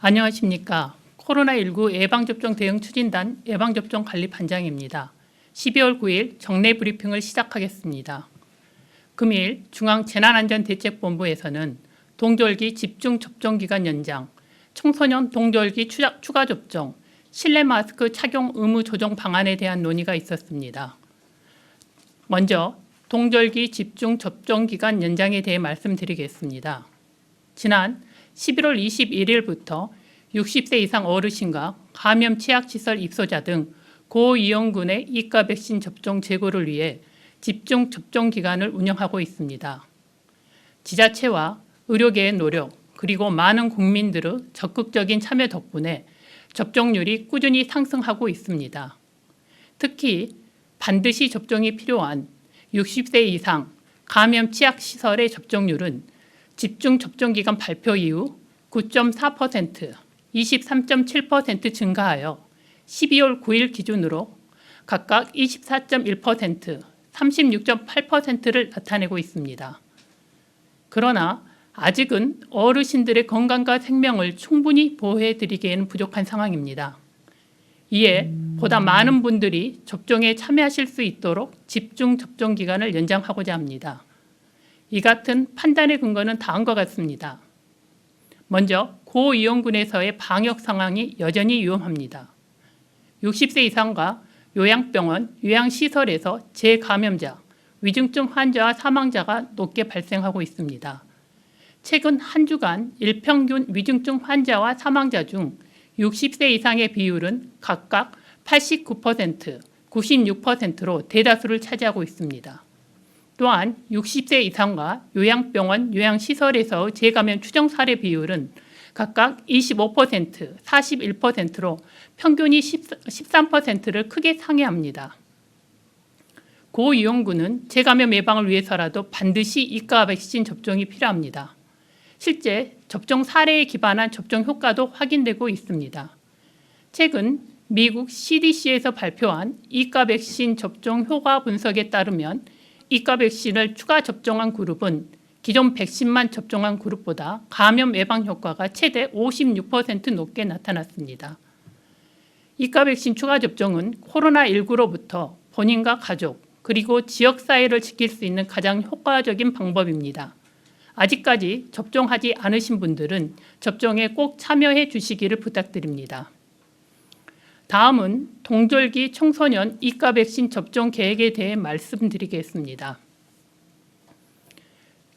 안녕하십니까. 코로나19 예방접종 대응 추진단 예방접종관리반장입니다. 12월 9일 정례 브리핑을 시작하겠습니다. 금일 중앙재난안전대책본부에서는 동절기 집중접종기간 연장, 청소년 동절기 추가 접종, 실내 마스크 착용 의무 조정 방안에 대한 논의가 있었습니다. 먼저 동절기 집중접종기간 연장에 대해 말씀드리겠습니다. 지난 11월 21일부터 60세 이상 어르신과 감염 취약시설 입소자 등 고위험군의 이과 백신 접종 제고를 위해 집중 접종 기간을 운영하고 있습니다. 지자체와 의료계의 노력 그리고 많은 국민들의 적극적인 참여 덕분에 접종률이 꾸준히 상승하고 있습니다. 특히 반드시 접종이 필요한 60세 이상 감염 취약시설의 접종률은 집중 접종기간 발표 이후 9.4%, 23.7% 증가하여 12월 9일 기준으로 각각 24.1%, 36.8%를 나타내고 있습니다. 그러나 아직은 어르신들의 건강과 생명을 충분히 보호해드리기에는 부족한 상황입니다. 이에 보다 많은 분들이 접종에 참여하실 수 있도록 집중 접종 기간을 연장하고자 합니다. 이 같은 판단의 근거는 다음과 같습니다. 먼저 고위험군에서의 방역 상황이 여전히 위험합니다. 60세 이상과 요양병원, 요양시설에서 재감염자, 위중증 환자와 사망자가 높게 발생하고 있습니다. 최근 한 주간 일평균 위중증 환자와 사망자 중 60세 이상의 비율은 각각 89%, 96%로 대다수를 차지하고 있습니다. 또한 60세 이상과 요양병원, 요양시설에서 재감염 추정 사례 비율은 각각 25%, 41%로 평균이 13%를 크게 상회합니다. 고위험군은 재감염 예방을 위해서라도 반드시 이과 백신 접종이 필요합니다. 실제 접종 사례에 기반한 접종 효과도 확인되고 있습니다. 최근 미국 CDC에서 발표한 이과 백신 접종 효과 분석에 따르면 이과 백신을 추가 접종한 그룹은 기존 백신만 접종한 그룹보다 감염 예방 효과가 최대 56% 높게 나타났습니다. 이과 백신 추가 접종은 코로나19로부터 본인과 가족 그리고 지역사회를 지킬 수 있는 가장 효과적인 방법입니다. 아직까지 접종하지 않으신 분들은 접종에 꼭 참여해 주시기를 부탁드립니다. 다음은 동절기 청소년 이과 백신 접종 계획에 대해 말씀드리겠습니다.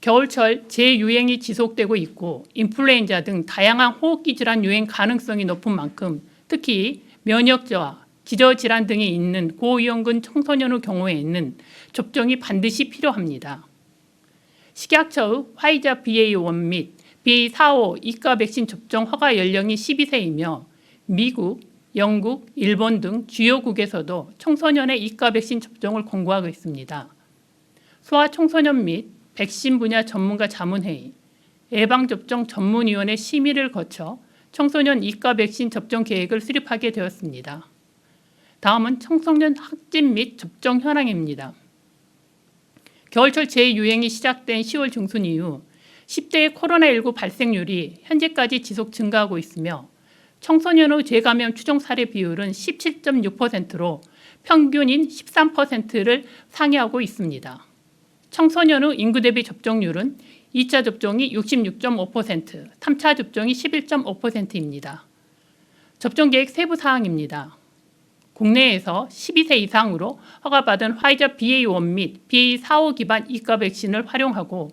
겨울철 재유행이 지속되고 있고 인플루엔자 등 다양한 호흡기 질환 유행 가능성이 높은 만큼 특히 면역 저하, 기저질환 등이 있는 고위험군 청소년의 경우에는 접종이 반드시 필요합니다. 식약처의 화이자 BA.1 및 BA.4.5 이과 백신 접종 허가 연령이 12세이며 미국, 영국, 일본 등 주요국에서도 청소년의 이과 백신 접종을 권고하고 있습니다. 소아청소년 및 백신 분야 전문가 자문회의, 예방접종 전문위원회 심의를 거쳐 청소년 이과 백신 접종 계획을 수립하게 되었습니다. 다음은 청소년 확진 및 접종 현황입니다. 겨울철 재유행이 시작된 10월 중순 이후 10대의 코로나19 발생률이 현재까지 지속 증가하고 있으며 청소년의 재감염 추정 사례 비율은 17.6%로 평균인 13%를 상회하고 있습니다. 청소년의 인구 대비 접종률은 2차 접종이 66.5%, 3차 접종이 11.5%입니다. 접종 계획 세부 사항입니다. 국내에서 12세 이상으로 허가받은 화이자 BA.1 및 BA.4.5 기반 이과 백신을 활용하고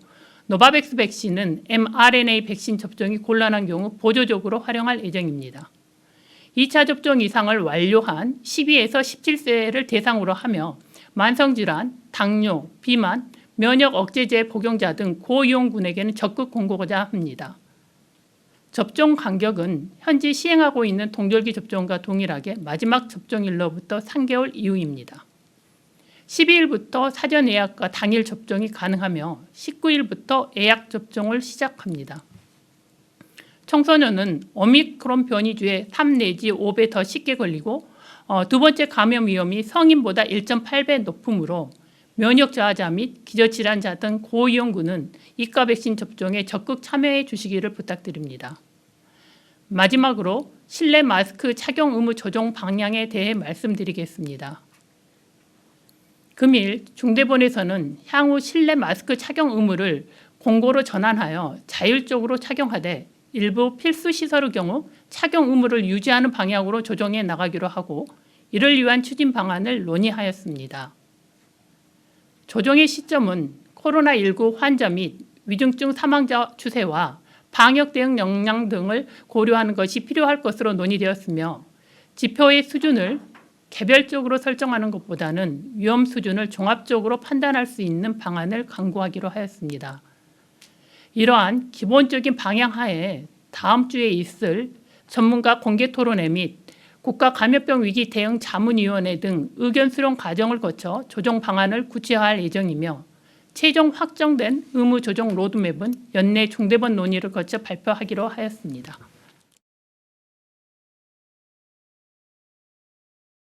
노바백스 백신은 mRNA 백신 접종이 곤란한 경우 보조적으로 활용할 예정입니다. 2차 접종 이상을 완료한 12에서 17세를 대상으로 하며 만성질환, 당뇨, 비만, 면역 억제제 복용자 등 고위험군에게는 적극 권고하고자 합니다. 접종 간격은 현재 시행하고 있는 동절기 접종과 동일하게 마지막 접종일로부터 3개월 이후입니다. 12일부터 사전 예약과 당일 접종이 가능하며 19일부터 예약 접종을 시작합니다. 청소년은 오미크론 변이주에 3 내지 5배 더 쉽게 걸리고 두 번째 감염 위험이 성인보다 1.8배 높으므로 면역 저하자 및 기저질환자 등 고위험군은 이과 백신 접종에 적극 참여해 주시기를 부탁드립니다. 마지막으로 실내 마스크 착용 의무 조정 방향에 대해 말씀드리겠습니다. 금일 중대본에서는 향후 실내 마스크 착용 의무를 공고로 전환하여 자율적으로 착용하되 일부 필수 시설의 경우 착용 의무를 유지하는 방향으로 조정해 나가기로 하고 이를 위한 추진 방안을 논의하였습니다. 조정의 시점은 코로나19 환자 및 위중증 사망자 추세와 방역 대응 역량 등을 고려하는 것이 필요할 것으로 논의되었으며 지표의 수준을 개별적으로 설정하는 것보다는 위험 수준을 종합적으로 판단할 수 있는 방안을 강구하기로 하였습니다. 이러한 기본적인 방향 하에 다음 주에 있을 전문가 공개 토론회 및 국가감염병 위기 대응 자문위원회 등 의견 수렴 과정을 거쳐 조정 방안을 구체화할 예정이며 최종 확정된 의무 조정 로드맵은 연내 중대본 논의를 거쳐 발표하기로 하였습니다.